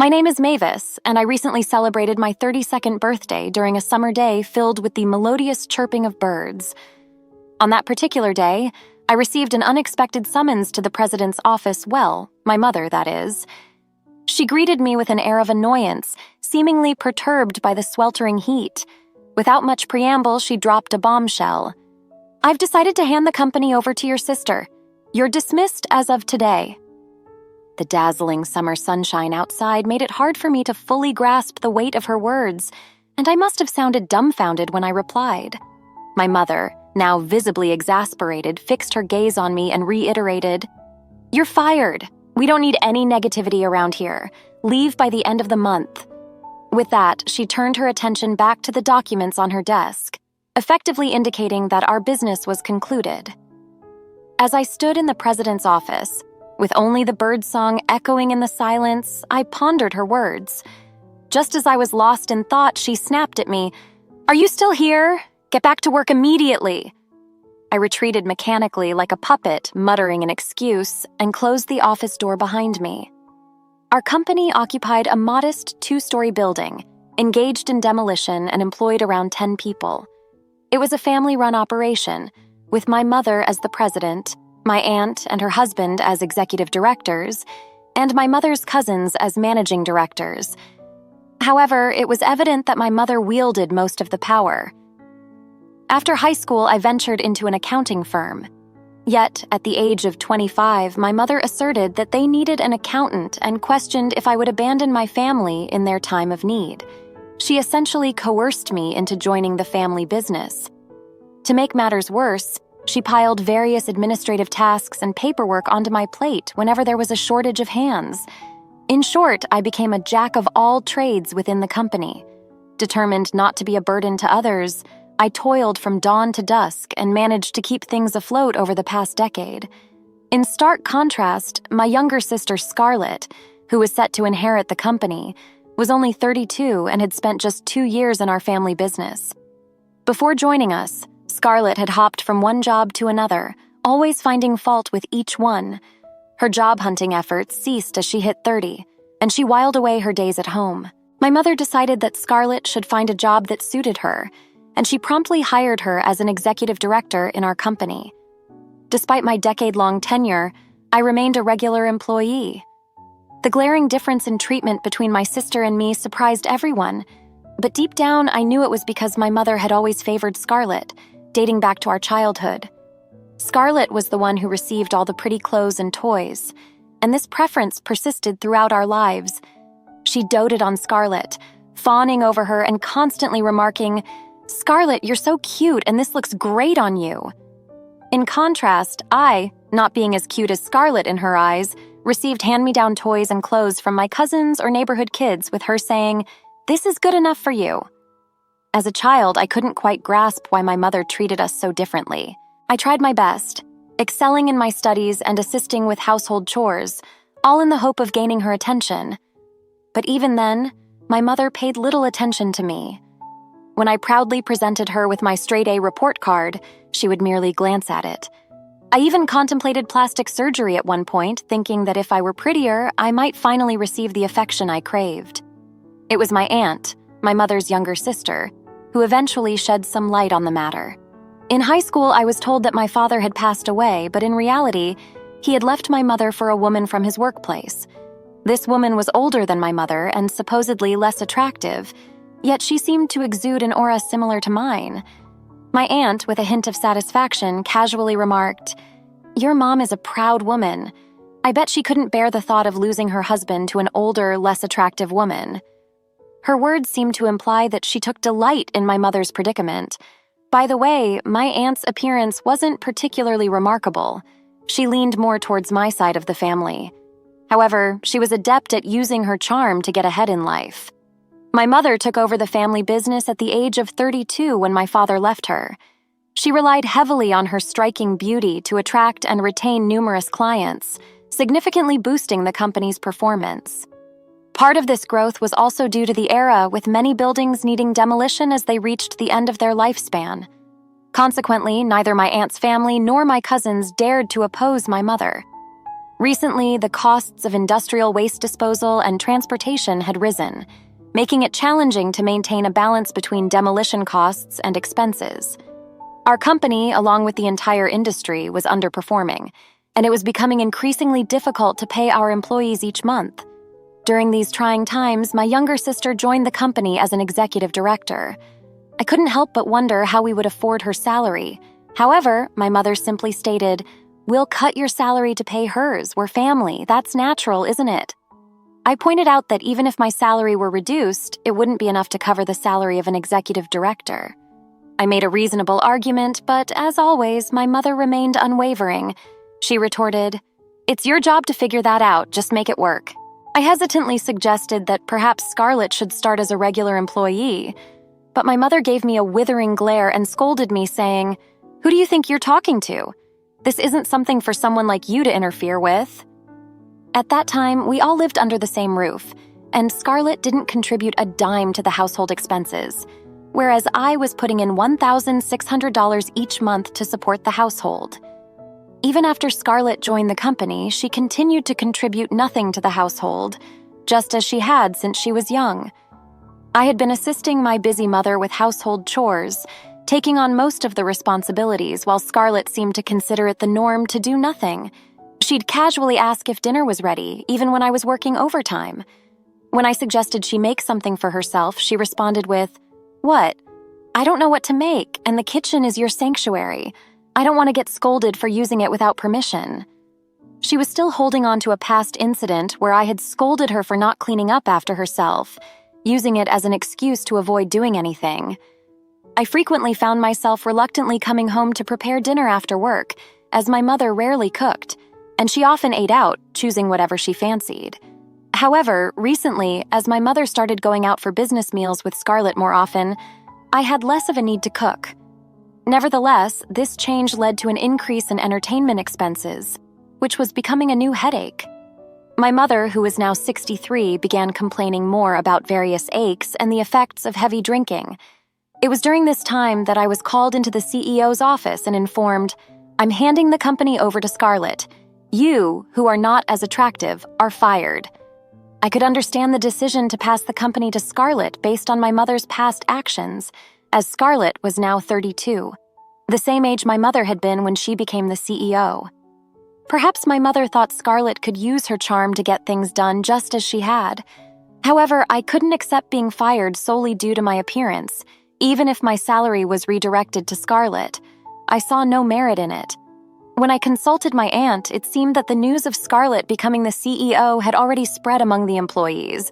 My name is Mavis, and I recently celebrated my 32nd birthday during a summer day filled with the melodious chirping of birds. On that particular day, I received an unexpected summons to the president's office. Well, my mother, that is. She greeted me with an air of annoyance, seemingly perturbed by the sweltering heat. Without much preamble, she dropped a bombshell. "I've decided to hand the company over to your sister. You're dismissed as of today." The dazzling summer sunshine outside made it hard for me to fully grasp the weight of her words, and I must have sounded dumbfounded when I replied. My mother, now visibly exasperated, fixed her gaze on me and reiterated, "You're fired. We don't need any negativity around here. Leave by the end of the month." With that, she turned her attention back to the documents on her desk, effectively indicating that our business was concluded. As I stood in the president's office, with only the birdsong echoing in the silence, I pondered her words. Just as I was lost in thought, she snapped at me, "Are you still here? Get back to work immediately." I retreated mechanically like a puppet, muttering an excuse, and closed the office door behind me. Our company occupied a modest 2-story building, engaged in demolition and employed around 10 people. It was a family-run operation, with my mother as the president, my aunt and her husband as executive directors, and my mother's cousins as managing directors. However, it was evident that my mother wielded most of the power. After high school, I ventured into an accounting firm. Yet, at the age of 25, my mother asserted that they needed an accountant and questioned if I would abandon my family in their time of need. She essentially coerced me into joining the family business. To make matters worse, she piled various administrative tasks and paperwork onto my plate whenever there was a shortage of hands. In short, I became a jack of all trades within the company. Determined not to be a burden to others, I toiled from dawn to dusk and managed to keep things afloat over the past decade. In stark contrast, my younger sister Scarlett, who was set to inherit the company, was only 32 and had spent just 2 years in our family business. Before joining us, Scarlett had hopped from one job to another, always finding fault with each one. Her job hunting efforts ceased as she hit 30, and she whiled away her days at home. My mother decided that Scarlett should find a job that suited her, and she promptly hired her as an executive director in our company. Despite my decade-long tenure, I remained a regular employee. The glaring difference in treatment between my sister and me surprised everyone, but deep down I knew it was because my mother had always favored Scarlett, dating back to our childhood. Scarlett was the one who received all the pretty clothes and toys, and this preference persisted throughout our lives. She doted on Scarlett, fawning over her and constantly remarking, "Scarlett, you're so cute and this looks great on you." In contrast, I, not being as cute as Scarlett in her eyes, received hand-me-down toys and clothes from my cousins or neighborhood kids with her saying, "This is good enough for you." As a child, I couldn't quite grasp why my mother treated us so differently. I tried my best, excelling in my studies and assisting with household chores, all in the hope of gaining her attention. But even then, my mother paid little attention to me. When I proudly presented her with my straight-A report card, she would merely glance at it. I even contemplated plastic surgery at one point, thinking that if I were prettier, I might finally receive the affection I craved. It was my aunt, my mother's younger sister, who eventually shed some light on the matter. In high school, I was told that my father had passed away, but in reality, he had left my mother for a woman from his workplace. This woman was older than my mother and supposedly less attractive, yet she seemed to exude an aura similar to mine. My aunt, with a hint of satisfaction, casually remarked, "Your mom is a proud woman. I bet she couldn't bear the thought of losing her husband to an older, less attractive woman." Her words seemed to imply that she took delight in my mother's predicament. By the way, my aunt's appearance wasn't particularly remarkable. She leaned more towards my side of the family. However, she was adept at using her charm to get ahead in life. My mother took over the family business at the age of 32 when my father left her. She relied heavily on her striking beauty to attract and retain numerous clients, significantly boosting the company's performance. Part of this growth was also due to the era with many buildings needing demolition as they reached the end of their lifespan. Consequently, neither my aunt's family nor my cousins dared to oppose my mother. Recently, the costs of industrial waste disposal and transportation had risen, making it challenging to maintain a balance between demolition costs and expenses. Our company, along with the entire industry, was underperforming, and it was becoming increasingly difficult to pay our employees each month. During these trying times, my younger sister joined the company as an executive director. I couldn't help but wonder how we would afford her salary. However, my mother simply stated, "We'll cut your salary to pay hers. We're family. That's natural, isn't it?" I pointed out that even if my salary were reduced, it wouldn't be enough to cover the salary of an executive director. I made a reasonable argument, but as always, my mother remained unwavering. She retorted, "It's your job to figure that out. Just make it work." I hesitantly suggested that perhaps Scarlett should start as a regular employee, but my mother gave me a withering glare and scolded me, saying, "Who do you think you're talking to? This isn't something for someone like you to interfere with." At that time, we all lived under the same roof, and Scarlett didn't contribute a dime to the household expenses, whereas I was putting in $1,600 each month to support the household. Even after Scarlett joined the company, she continued to contribute nothing to the household, just as she had since she was young. I had been assisting my busy mother with household chores, taking on most of the responsibilities, while Scarlett seemed to consider it the norm to do nothing. She'd casually ask if dinner was ready, even when I was working overtime. When I suggested she make something for herself, she responded with, "What? I don't know what to make, and the kitchen is your sanctuary. I don't want to get scolded for using it without permission." She was still holding on to a past incident where I had scolded her for not cleaning up after herself, using it as an excuse to avoid doing anything. I frequently found myself reluctantly coming home to prepare dinner after work, as my mother rarely cooked, and she often ate out, choosing whatever she fancied. However, recently, as my mother started going out for business meals with Scarlett more often, I had less of a need to cook. Nevertheless, this change led to an increase in entertainment expenses, which was becoming a new headache. My mother, who is now 63, began complaining more about various aches and the effects of heavy drinking. It was during this time that I was called into the CEO's office and informed, "I'm handing the company over to Scarlett. You, who are not as attractive, are fired." I could understand the decision to pass the company to Scarlett based on my mother's past actions, as Scarlett was now 32, the same age my mother had been when she became the CEO. Perhaps my mother thought Scarlett could use her charm to get things done just as she had. However, I couldn't accept being fired solely due to my appearance, even if my salary was redirected to Scarlett. I saw no merit in it. When I consulted my aunt, it seemed that the news of Scarlett becoming the CEO had already spread among the employees.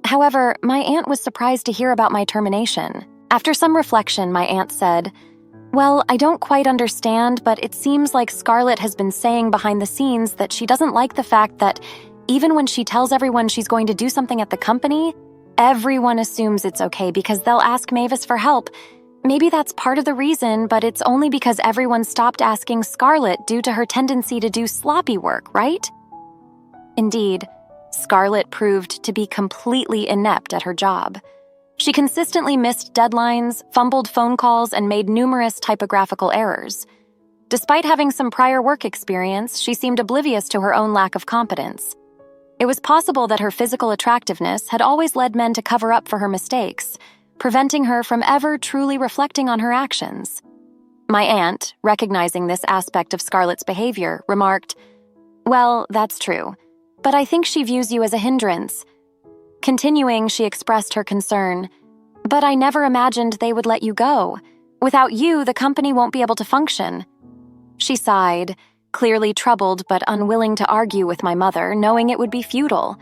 However, my aunt was surprised to hear about my termination. After some reflection, my aunt said, "Well, I don't quite understand, but it seems like Scarlett has been saying behind the scenes that she doesn't like the fact that even when she tells everyone she's going to do something at the company, everyone assumes it's okay because they'll ask Mavis for help. Maybe that's part of the reason, but it's only because everyone stopped asking Scarlett due to her tendency to do sloppy work, right?" Indeed, Scarlett proved to be completely inept at her job. She consistently missed deadlines, fumbled phone calls, and made numerous typographical errors. Despite having some prior work experience, she seemed oblivious to her own lack of competence. It was possible that her physical attractiveness had always led men to cover up for her mistakes, preventing her from ever truly reflecting on her actions. My aunt, recognizing this aspect of Scarlett's behavior, remarked, "Well, that's true, but I think she views you as a hindrance." Continuing, she expressed her concern, "But I never imagined they would let you go. Without you, the company won't be able to function." She sighed, clearly troubled but unwilling to argue with my mother, knowing it would be futile.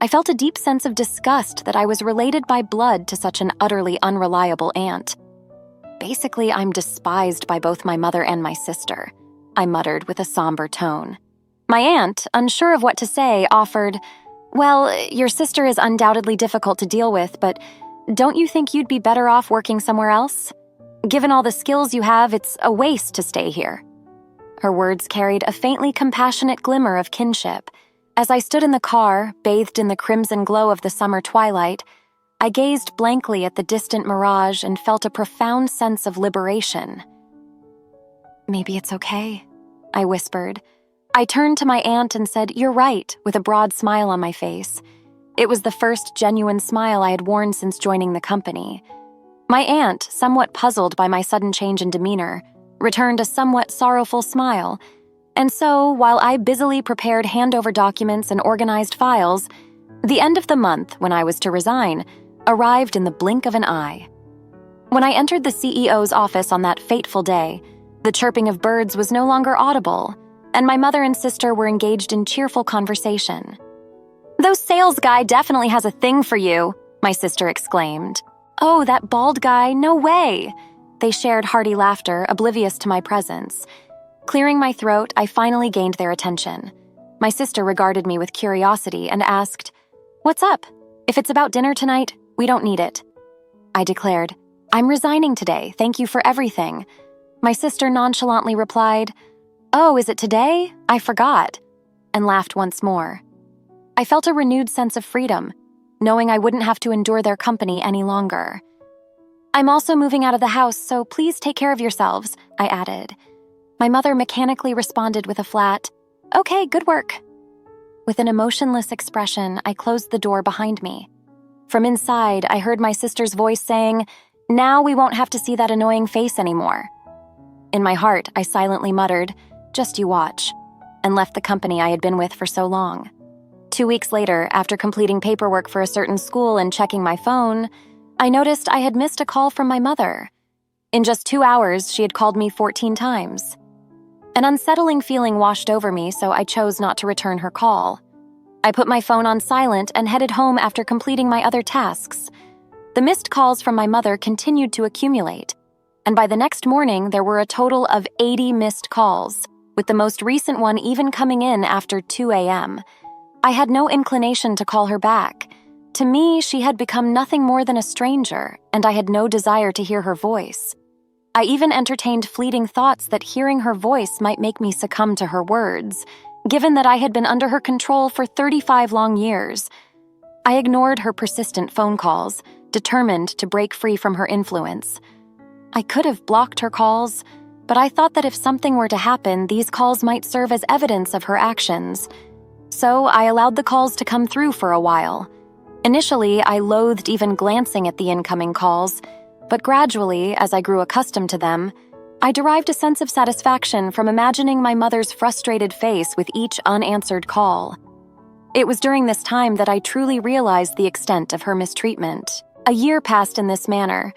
I felt a deep sense of disgust that I was related by blood to such an utterly unreliable aunt. "Basically, I'm despised by both my mother and my sister," I muttered with a somber tone. My aunt, unsure of what to say, offered, "Well, your sister is undoubtedly difficult to deal with, but don't you think you'd be better off working somewhere else? Given all the skills you have, it's a waste to stay here." Her words carried a faintly compassionate glimmer of kinship. As I stood in the car, bathed in the crimson glow of the summer twilight, I gazed blankly at the distant mirage and felt a profound sense of liberation. "Maybe it's okay," I whispered, I turned to my aunt and said, "You're right," with a broad smile on my face. It was the first genuine smile I had worn since joining the company. My aunt, somewhat puzzled by my sudden change in demeanor, returned a somewhat sorrowful smile. And so, while I busily prepared handover documents and organized files, the end of the month, when I was to resign, arrived in the blink of an eye. When I entered the CEO's office on that fateful day, the chirping of birds was no longer audible, and my mother and sister were engaged in cheerful conversation. "Those sales guy definitely has a thing for you," my sister exclaimed. "Oh, that bald guy, no way!" They shared hearty laughter, oblivious to my presence. Clearing my throat, I finally gained their attention. My sister regarded me with curiosity and asked, "What's up? If it's about dinner tonight, we don't need it." I declared, "I'm resigning today, thank you for everything." My sister nonchalantly replied, "Oh, is it today? I forgot," and laughed once more. I felt a renewed sense of freedom, knowing I wouldn't have to endure their company any longer. "I'm also moving out of the house, so please take care of yourselves," I added. My mother mechanically responded with a flat, "Okay, good work." With an emotionless expression, I closed the door behind me. From inside, I heard my sister's voice saying, "Now we won't have to see that annoying face anymore." In my heart, I silently muttered, "Just you watch," and left the company I had been with for so long. 2 weeks later, after completing paperwork for a certain school and checking my phone, I noticed I had missed a call from my mother. In just 2 hours, she had called me 14 times. An unsettling feeling washed over me, so I chose not to return her call. I put my phone on silent and headed home after completing my other tasks. The missed calls from my mother continued to accumulate, and by the next morning, there were a total of 80 missed calls, with the most recent one even coming in after 2 a.m. I had no inclination to call her back. To me, she had become nothing more than a stranger, and I had no desire to hear her voice. I even entertained fleeting thoughts that hearing her voice might make me succumb to her words, given that I had been under her control for 35 long years. I ignored her persistent phone calls, determined to break free from her influence. I could have blocked her calls, but I thought that if something were to happen, these calls might serve as evidence of her actions. So I allowed the calls to come through for a while. Initially, I loathed even glancing at the incoming calls, but gradually, as I grew accustomed to them, I derived a sense of satisfaction from imagining my mother's frustrated face with each unanswered call. It was during this time that I truly realized the extent of her mistreatment. A year passed in this manner,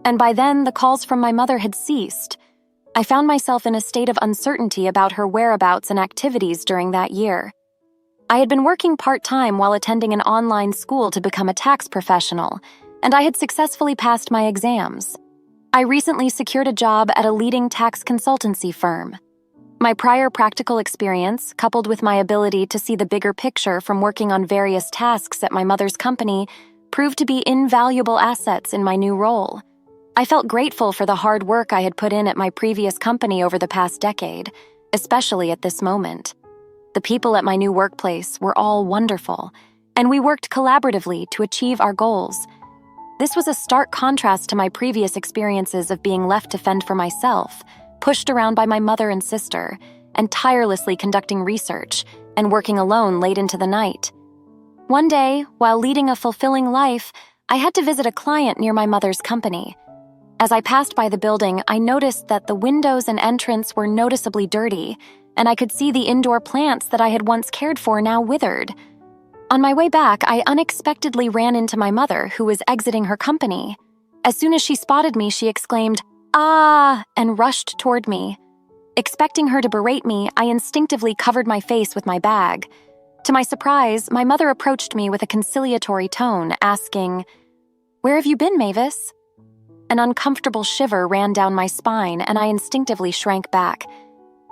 and by then the calls from my mother had ceased. I found myself in a state of uncertainty about her whereabouts and activities during that year. I had been working part-time while attending an online school to become a tax professional, and I had successfully passed my exams. I recently secured a job at a leading tax consultancy firm. My prior practical experience, coupled with my ability to see the bigger picture from working on various tasks at my mother's company, proved to be invaluable assets in my new role. I felt grateful for the hard work I had put in at my previous company over the past decade, especially at this moment. The people at my new workplace were all wonderful, and we worked collaboratively to achieve our goals. This was a stark contrast to my previous experiences of being left to fend for myself, pushed around by my mother and sister, and tirelessly conducting research and working alone late into the night. One day, while leading a fulfilling life, I had to visit a client near my mother's company. As I passed by the building, I noticed that the windows and entrance were noticeably dirty, and I could see the indoor plants that I had once cared for now withered. On my way back, I unexpectedly ran into my mother, who was exiting her company. As soon as she spotted me, she exclaimed, "Ah!" and rushed toward me. Expecting her to berate me, I instinctively covered my face with my bag. To my surprise, my mother approached me with a conciliatory tone, asking, "Where have you been, Mavis?" An uncomfortable shiver ran down my spine, and I instinctively shrank back.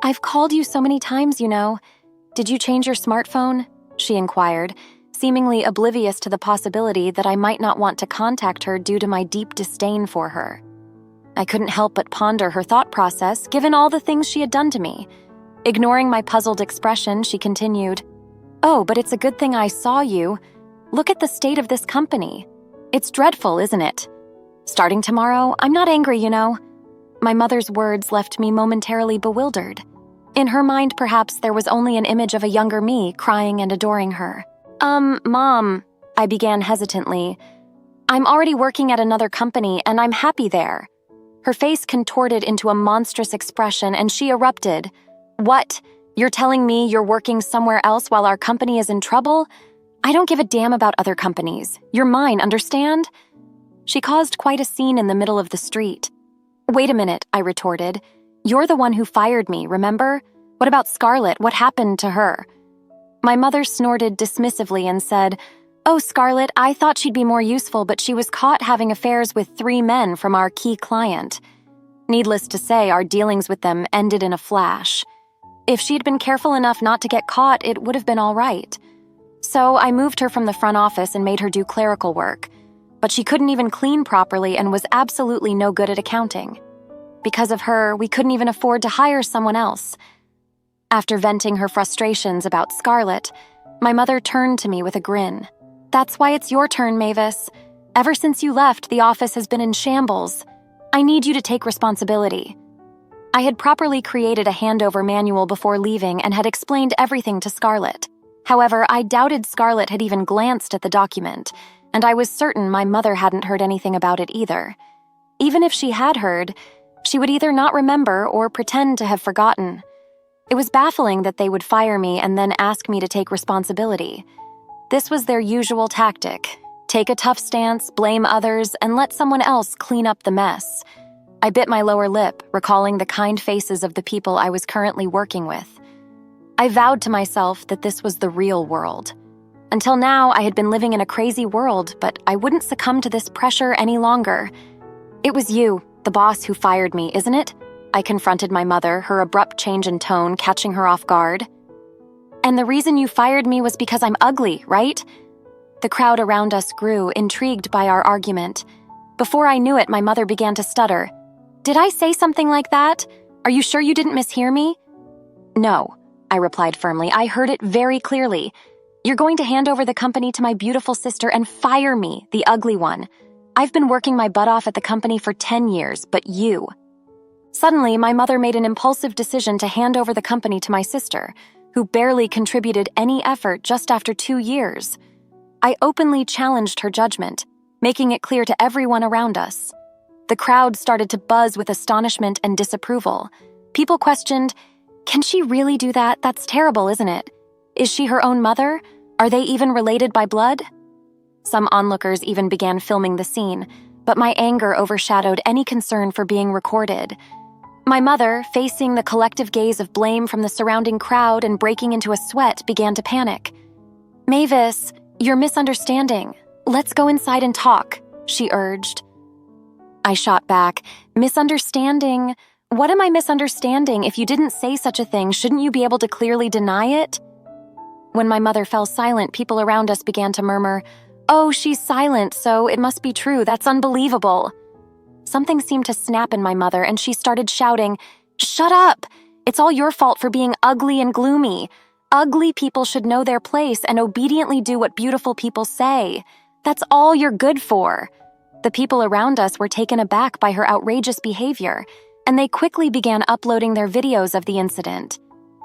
"I've called you so many times, you know. Did you change your smartphone?" she inquired, seemingly oblivious to the possibility that I might not want to contact her due to my deep disdain for her. I couldn't help but ponder her thought process, given all the things she had done to me. Ignoring my puzzled expression, she continued, "Oh, but it's a good thing I saw you. Look at the state of this company. It's dreadful, isn't it? Starting tomorrow, I'm not angry, you know." My mother's words left me momentarily bewildered. In her mind, perhaps there was only an image of a younger me crying and adoring her. Mom, I began hesitantly. I'm already working at another company and I'm happy there. Her face contorted into a monstrous expression and she erupted. What? You're telling me you're working somewhere else while our company is in trouble? I don't give a damn about other companies. You're mine, understand? She caused quite a scene in the middle of the street. Wait a minute, I retorted. You're the one who fired me, remember? What about Scarlett? What happened to her? My mother snorted dismissively and said, Oh, Scarlett, I thought she'd be more useful, but she was caught having affairs with 3 men from our key client. Needless to say, our dealings with them ended in a flash. If she'd been careful enough not to get caught, it would have been all right. So I moved her from the front office and made her do clerical work. But she couldn't even clean properly and was absolutely no good at accounting. Because of her, we couldn't even afford to hire someone else. After venting her frustrations about Scarlett, my mother turned to me with a grin. That's why it's your turn, Mavis. Ever since you left, the office has been in shambles. I need you to take responsibility. I had properly created a handover manual before leaving and had explained everything to Scarlett. However, I doubted Scarlett had even glanced at the document, and I was certain my mother hadn't heard anything about it either. Even if she had heard, she would either not remember or pretend to have forgotten. It was baffling that they would fire me and then ask me to take responsibility. This was their usual tactic. Take a tough stance, blame others, and let someone else clean up the mess. I bit my lower lip, recalling the kind faces of the people I was currently working with. I vowed to myself that this was the real world. Until now, I had been living in a crazy world, but I wouldn't succumb to this pressure any longer. It was you, the boss, who fired me, isn't it? I confronted my mother, her abrupt change in tone catching her off guard. And the reason you fired me was because I'm ugly, right? The crowd around us grew, intrigued by our argument. Before I knew it, my mother began to stutter. Did I say something like that? Are you sure you didn't mishear me? No, I replied firmly. I heard it very clearly. You're going to hand over the company to my beautiful sister and fire me, the ugly one. I've been working my butt off at the company for 10 years, but you... Suddenly, my mother made an impulsive decision to hand over the company to my sister, who barely contributed any effort just after 2 years. I openly challenged her judgment, making it clear to everyone around us. The crowd started to buzz with astonishment and disapproval. People questioned, Can she really do that? That's terrible, isn't it? Is she her own mother? Are they even related by blood? Some onlookers even began filming the scene, but my anger overshadowed any concern for being recorded. My mother, facing the collective gaze of blame from the surrounding crowd and breaking into a sweat, began to panic. Mavis, you're misunderstanding. Let's go inside and talk, she urged. I shot back, misunderstanding? What am I misunderstanding? If you didn't say such a thing, shouldn't you be able to clearly deny it? When my mother fell silent, people around us began to murmur, Oh, she's silent, so it must be true. That's unbelievable. Something seemed to snap in my mother, and she started shouting, Shut up! It's all your fault for being ugly and gloomy. Ugly people should know their place and obediently do what beautiful people say. That's all you're good for. The people around us were taken aback by her outrageous behavior, and they quickly began uploading their videos of the incident.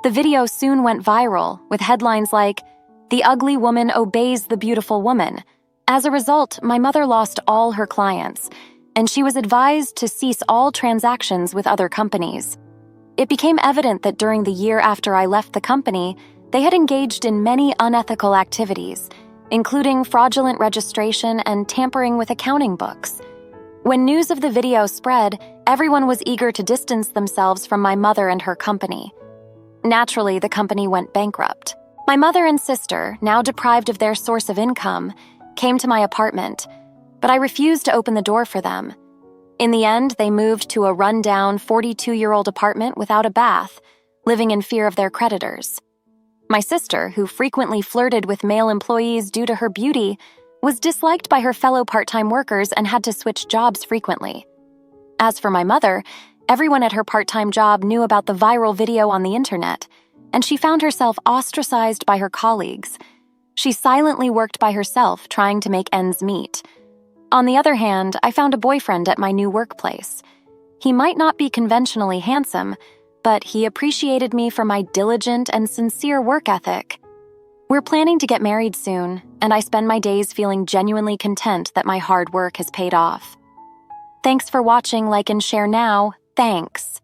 The video soon went viral, with headlines like, The ugly woman obeys the beautiful woman. As a result, my mother lost all her clients, and she was advised to cease all transactions with other companies. It became evident that during the year after I left the company, they had engaged in many unethical activities, including fraudulent registration and tampering with accounting books. When news of the video spread, everyone was eager to distance themselves from my mother and her company. Naturally, the company went bankrupt. My mother and sister, now deprived of their source of income, came to my apartment, but I refused to open the door for them. In the end, they moved to a run-down 42-year-old apartment without a bath, living in fear of their creditors. My sister, who frequently flirted with male employees due to her beauty, was disliked by her fellow part-time workers and had to switch jobs frequently. As for my mother, everyone at her part-time job knew about the viral video on the internet, and she found herself ostracized by her colleagues. She silently worked by herself, trying to make ends meet. On the other hand, I found a boyfriend at my new workplace. He might not be conventionally handsome, but he appreciated me for my diligent and sincere work ethic. We're planning to get married soon, and I spend my days feeling genuinely content that my hard work has paid off. Thanks for watching. Like and share now. Thanks.